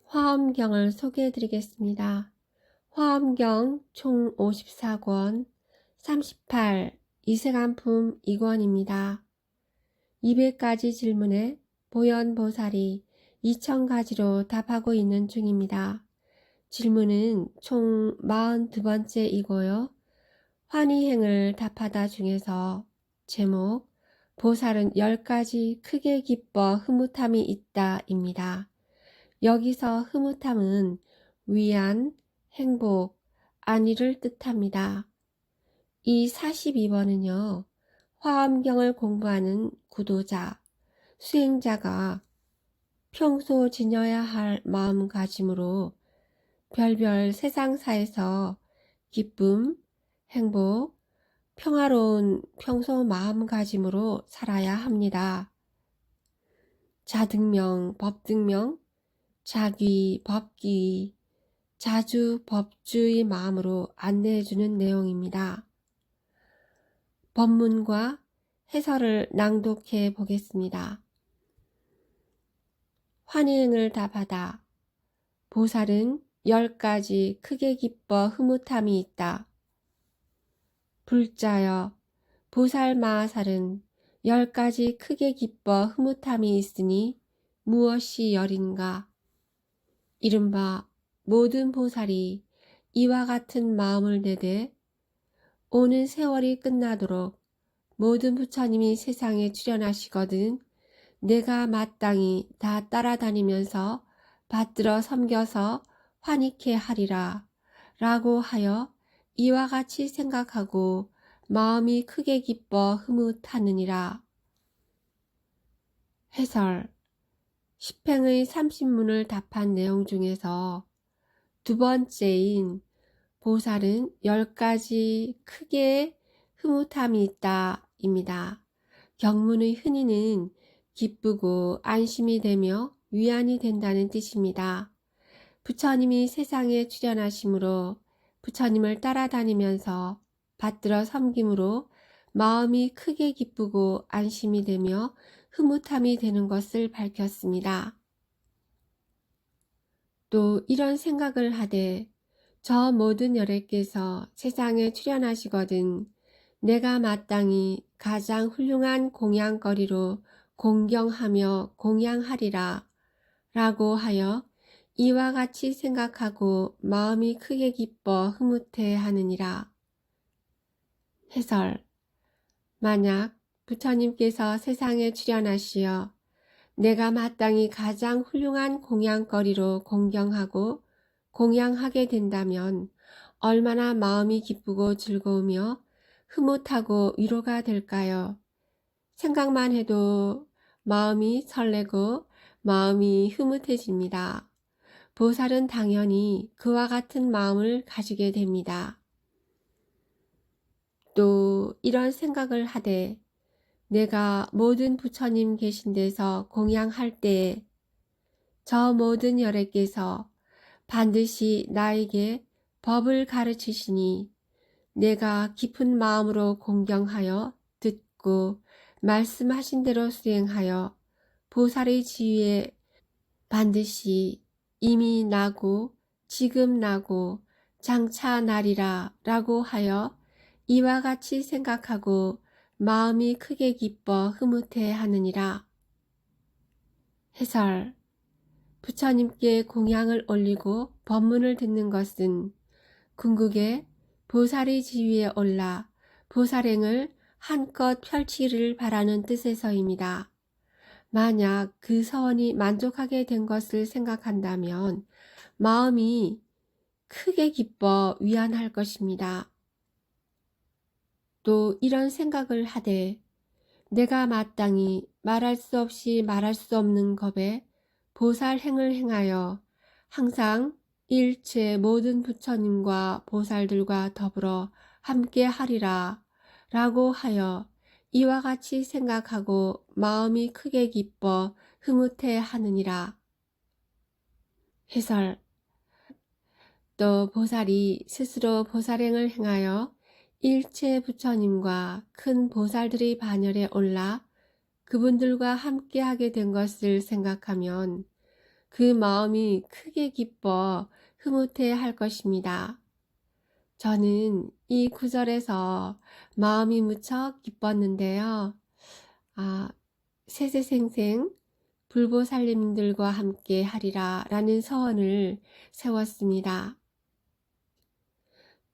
화엄경을 소개해 드리겠습니다. 화엄경 총 54권 38 이세간품 2권입니다. 200가지 질문에 보현보살이 2000가지로 답하고 있는 중입니다. 질문은 총 42번째이고요. 환희행을 답하다 중에서 제목 보살은 10가지 크게 기뻐 흐뭇함이 있다입니다. 여기서 흐뭇함은 위안, 행복, 안위를 뜻합니다. 이 42번은요. 화엄경을 공부하는 구도자, 수행자가 평소 지녀야 할 마음가짐으로 별별 세상사에서 기쁨, 행복, 평화로운 평소 마음가짐으로 살아야 합니다. 자등명, 법등명, 자귀, 법귀, 자주, 법주의 마음으로 안내해주는 내용입니다. 법문과 해설을 낭독해 보겠습니다. 환희행을 답하다. 보살은 10가지 크게 기뻐 흐뭇함이 있다. 불자여, 보살 마하살은 10가지 크게 기뻐 흐뭇함이 있으니 무엇이 열인가? 이른바 모든 보살이 이와 같은 마음을 내되 오는 세월이 끝나도록 모든 부처님이 세상에 출현하시거든 내가 마땅히 다 따라다니면서 받들어 섬겨서 환희케 하리라 라고 하여 이와 같이 생각하고 마음이 크게 기뻐 흐뭇하느니라. 해설 십행의 30문을 답한 내용 중에서 두 번째인 보살은 10가지 크게 흐뭇함이 있다 입니다. 경문의 흔히는 기쁘고 안심이 되며 위안이 된다는 뜻입니다. 부처님이 세상에 출현하심으로 부처님을 따라다니면서 받들어 섬김으로 마음이 크게 기쁘고 안심이 되며 흐뭇함이 되는 것을 밝혔습니다. 또 이런 생각을 하되 저 모든 열애께서 세상에 출현하시거든 내가 마땅히 가장 훌륭한 공양거리로 공경하며 공양하리라 라고 하여 이와 같이 생각하고 마음이 크게 기뻐 흐뭇해 하느니라. 해설 만약 부처님께서 세상에 출현하시어 내가 마땅히 가장 훌륭한 공양거리로 공경하고 공양하게 된다면 얼마나 마음이 기쁘고 즐거우며 흐뭇하고 위로가 될까요? 생각만 해도 마음이 설레고 마음이 흐뭇해집니다. 보살은 당연히 그와 같은 마음을 가지게 됩니다. 또 이런 생각을 하되 내가 모든 부처님 계신 데서 공양할 때에 저 모든 열애께서 반드시 나에게 법을 가르치시니 내가 깊은 마음으로 공경하여 듣고 말씀하신 대로 수행하여 보살의 지위에 반드시 이미 나고 지금 나고 장차 나리라 라고 하여 이와 같이 생각하고 마음이 크게 기뻐 흐뭇해 하느니라. 해설 부처님께 공양을 올리고 법문을 듣는 것은 궁극에 보살의 지위에 올라 보살행을 한껏 펼치기를 바라는 뜻에서입니다. 만약 그 서원이 만족하게 된 것을 생각한다면 마음이 크게 기뻐 위안할 것입니다. 또 이런 생각을 하되 내가 마땅히 말할 수 없이 말할 수 없는 겁에 보살행을 행하여 항상 일체 모든 부처님과 보살들과 더불어 함께 하리라 라고 하여 이와 같이 생각하고 마음이 크게 기뻐 흐뭇해 하느니라. 해설 또 보살이 스스로 보살행을 행하여 일체 부처님과 큰 보살들의 반열에 올라 그분들과 함께하게 된 것을 생각하면 그 마음이 크게 기뻐 흐뭇해 할 것입니다. 저는 이 구절에서 마음이 무척 기뻤는데요. 세세생생 불보살님들과 함께 하리라 라는 서원을 세웠습니다.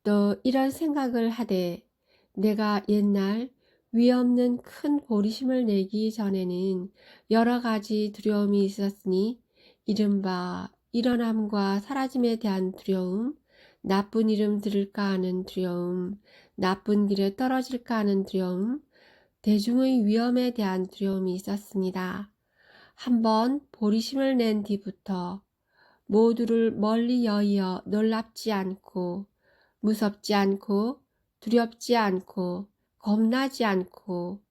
또 이런 생각을 하되 내가 옛날 위없는 큰 보리심을 내기 전에는 여러 가지 두려움이 있었으니 이른바 일어남과 사라짐에 대한 두려움, 나쁜 이름 들을까 하는 두려움, 나쁜 길에 떨어질까 하는 두려움, 대중의 위험에 대한 두려움이 있었습니다. 한번 보리심을 낸 뒤부터 모두를 멀리 여의어 놀랍지 않고 무섭지 않고 두렵지 않고 겁나지 않고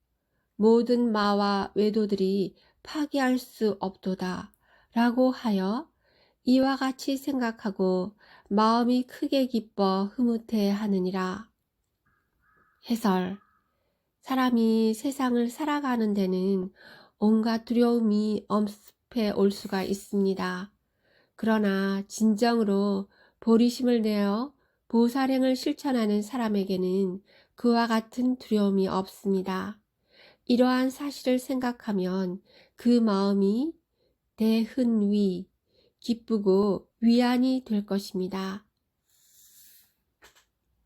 모든 마와 외도들이 파괴할 수 없도다 라고 하여 이와 같이 생각하고 마음이 크게 기뻐 흐뭇해 하느니라. 해설. 사람이 세상을 살아가는 데는 온갖 두려움이 엄습해 올 수가 있습니다. 그러나 진정으로 보리심을 내어 보살행을 실천하는 사람에게는 그와 같은 두려움이 없습니다. 이러한 사실을 생각하면 그 마음이 대흔위, 기쁘고 위안이 될 것입니다.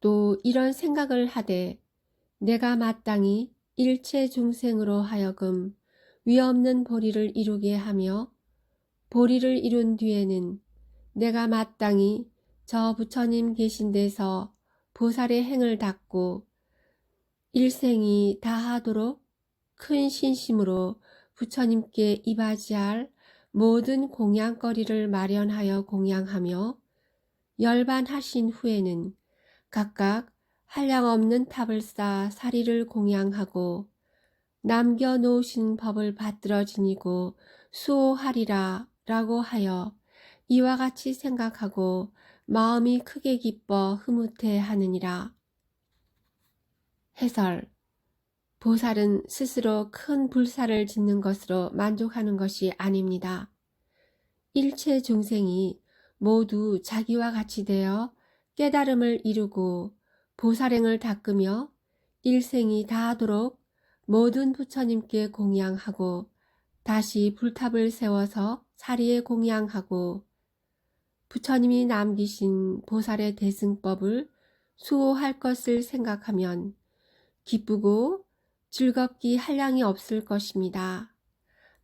또 이런 생각을 하되 내가 마땅히 일체 중생으로 하여금 위없는 보리를 이루게 하며 보리를 이룬 뒤에는 내가 마땅히 저 부처님 계신 데서 보살의 행을 닦고 일생이 다하도록 큰 신심으로 부처님께 이바지할 모든 공양거리를 마련하여 공양하며 열반하신 후에는 각각 한량없는 탑을 쌓아 사리를 공양하고 남겨놓으신 법을 받들어 지니고 수호하리라 라고 하여 이와 같이 생각하고 마음이 크게 기뻐 흐뭇해 하느니라. 해설. 보살은 스스로 큰 불사를 짓는 것으로 만족하는 것이 아닙니다. 일체 중생이 모두 자기와 같이 되어 깨달음을 이루고 보살행을 닦으며 일생이 다하도록 모든 부처님께 공양하고 다시 불탑을 세워서 사리에 공양하고 부처님이 남기신 보살의 대승법을 수호할 것을 생각하면 기쁘고 즐겁기 한량이 없을 것입니다.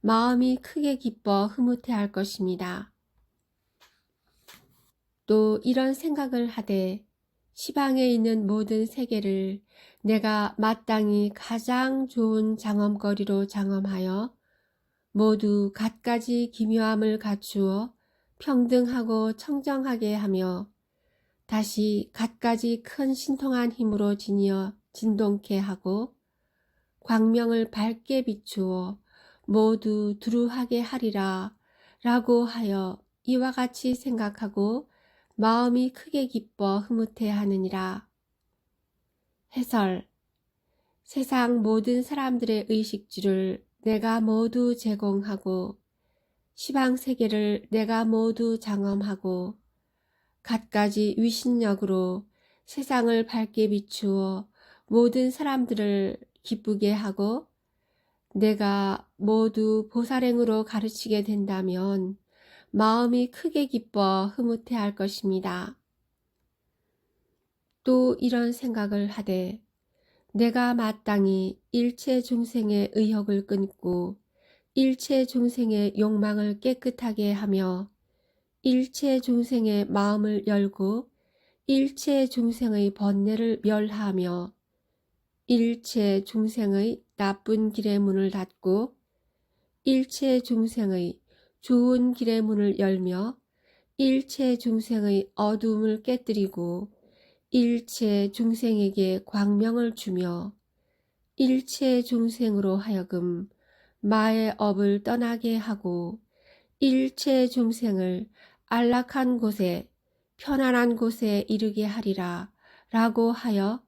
마음이 크게 기뻐 흐뭇해 할 것입니다. 또 이런 생각을 하되 시방에 있는 모든 세계를 내가 마땅히 가장 좋은 장엄거리로 장엄하여 모두 갖가지 기묘함을 갖추어 평등하고 청정하게 하며 다시 갖가지 큰 신통한 힘으로 지니어 진동케 하고 광명을 밝게 비추어 모두 두루하게 하리라 라고 하여 이와 같이 생각하고 마음이 크게 기뻐 흐뭇해 하느니라. 해설. 세상 모든 사람들의 의식주를 내가 모두 제공하고 시방세계를 내가 모두 장엄하고 갖가지 위신력으로 세상을 밝게 비추어 모든 사람들을 기쁘게 하고 내가 모두 보살행으로 가르치게 된다면 마음이 크게 기뻐 흐뭇해 할 것입니다. 또 이런 생각을 하되 내가 마땅히 일체 중생의 의욕을 끊고 일체 중생의 욕망을 깨끗하게 하며 일체 중생의 마음을 열고 일체 중생의 번뇌를 멸하며 일체 중생의 나쁜 길의 문을 닫고 일체 중생의 좋은 길의 문을 열며 일체 중생의 어두움을 깨뜨리고 일체 중생에게 광명을 주며 일체 중생으로 하여금 마의 업을 떠나게 하고 일체 중생을 안락한 곳에 편안한 곳에 이르게 하리라 라고 하여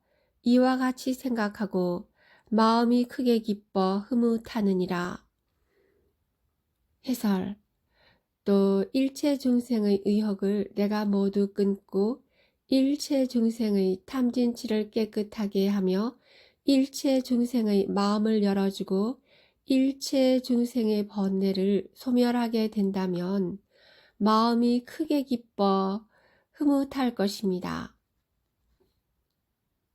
이와 같이 생각하고 마음이 크게 기뻐 흐뭇하느니라. 해설. 또 일체 중생의 의혹을 내가 모두 끊고 일체 중생의 탐진치를 깨끗하게 하며 일체 중생의 마음을 열어주고 일체 중생의 번뇌를 소멸하게 된다면 마음이 크게 기뻐 흐뭇할 것입니다.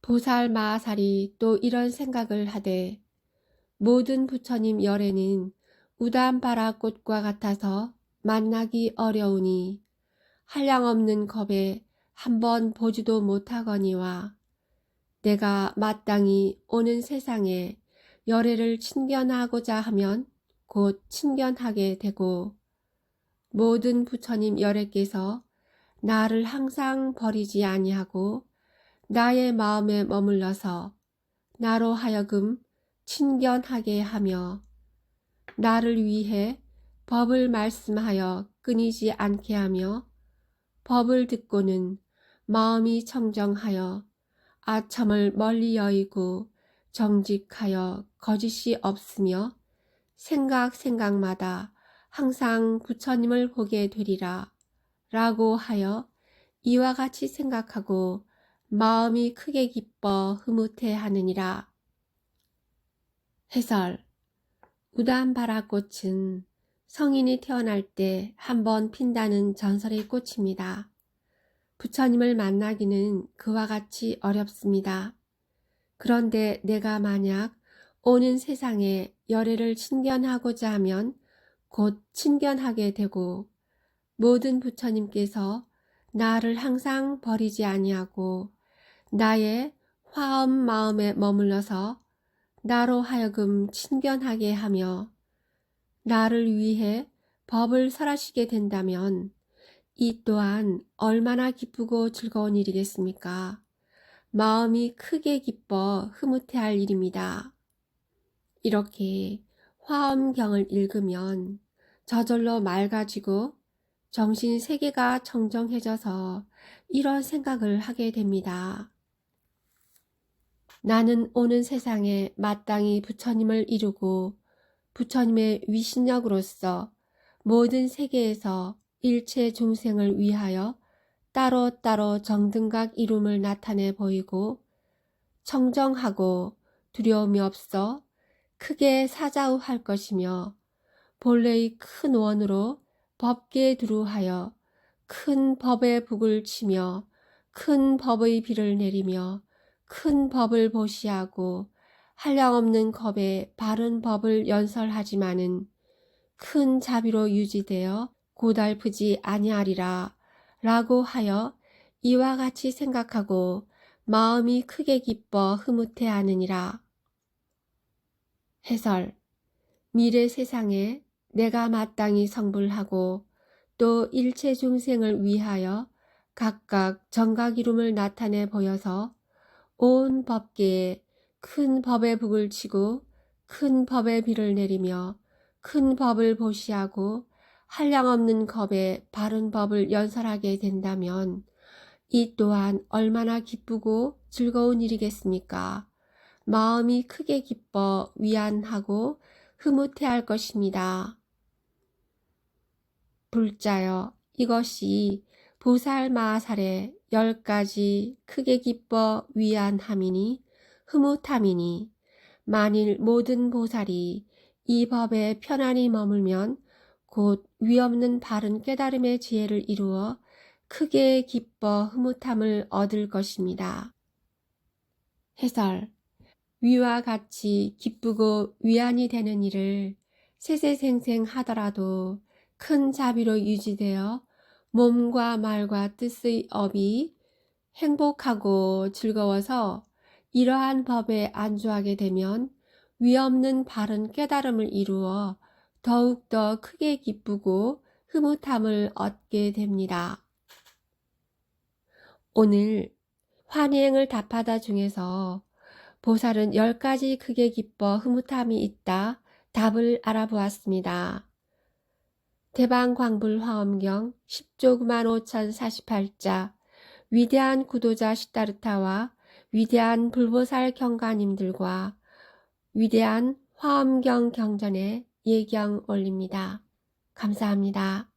보살 마하살이 또 이런 생각을 하되 모든 부처님 열애는 우담바라 꽃과 같아서 만나기 어려우니 한량없는 겁에 한번 보지도 못하거니와 내가 마땅히 오는 세상에 열애를 친견하고자 하면 곧 친견하게 되고 모든 부처님 열애께서 나를 항상 버리지 아니하고 나의 마음에 머물러서 나로 하여금 친견하게 하며 나를 위해 법을 말씀하여 끊이지 않게 하며 법을 듣고는 마음이 청정하여 아첨을 멀리 여의고 정직하여 거짓이 없으며 생각마다 항상 부처님을 보게 되리라 라고 하여 이와 같이 생각하고 마음이 크게 기뻐 흐뭇해 하느니라. 해설. 우담바라꽃은 성인이 태어날 때 한 번 핀다는 전설의 꽃입니다. 부처님을 만나기는 그와 같이 어렵습니다. 그런데 내가 만약 오는 세상에 열애를 친견하고자 하면 곧 친견하게 되고 모든 부처님께서 나를 항상 버리지 아니하고 나의 화엄 마음에 머물러서 나로 하여금 친견하게 하며 나를 위해 법을 설하시게 된다면 이 또한 얼마나 기쁘고 즐거운 일이겠습니까? 마음이 크게 기뻐 흐뭇해할 일입니다. 이렇게 화엄경을 읽으면 저절로 맑아지고 정신 세계가 청정해져서 이런 생각을 하게 됩니다. 나는 오는 세상에 마땅히 부처님을 이루고 부처님의 위신역으로서 모든 세계에서 일체 중생을 위하여 따로따로 정등각 이룸을 나타내 보이고 청정하고 두려움이 없어 크게 사자우할 것이며 본래의 큰 원으로 법계에 두루하여 큰 법의 북을 치며 큰 법의 비를 내리며 큰 법을 보시하고 한량없는 겁에 바른 법을 연설하지만은 큰 자비로 유지되어 고달프지 아니하리라 라고 하여 이와 같이 생각하고 마음이 크게 기뻐 흐뭇해 하느니라. 해설. 미래 세상에 내가 마땅히 성불하고 또 일체 중생을 위하여 각각 정각 이룸을 나타내 보여서 온 법계에 큰 법의 북을 치고 큰 법의 비를 내리며 큰 법을 보시하고 한량없는 겁에 바른 법을 연설하게 된다면 이 또한 얼마나 기쁘고 즐거운 일이겠습니까? 마음이 크게 기뻐 위안하고 흐뭇해 할 것입니다. 불자여, 이것이 보살 마하살의 10가지 크게 기뻐 위안함이니 흐뭇함이니 만일 모든 보살이 이 법에 편안히 머물면 곧 위없는 바른 깨달음의 지혜를 이루어 크게 기뻐 흐뭇함을 얻을 것입니다. 해설. 위와 같이 기쁘고 위안이 되는 일을 세세생생 하더라도 큰 자비로 유지되어 몸과 말과 뜻의 업이 행복하고 즐거워서 이러한 법에 안주하게 되면 위없는 바른 깨달음을 이루어 더욱더 크게 기쁘고 흐뭇함을 얻게 됩니다. 오늘 환희행을 답하다 중에서 보살은 10가지 크게 기뻐 흐뭇함이 있다 답을 알아보았습니다. 대방광불화엄경 10조 95,048자 위대한 구도자 시다르타와 위대한 불보살 경가님들과 위대한 화엄경 경전에 예경 올립니다. 감사합니다.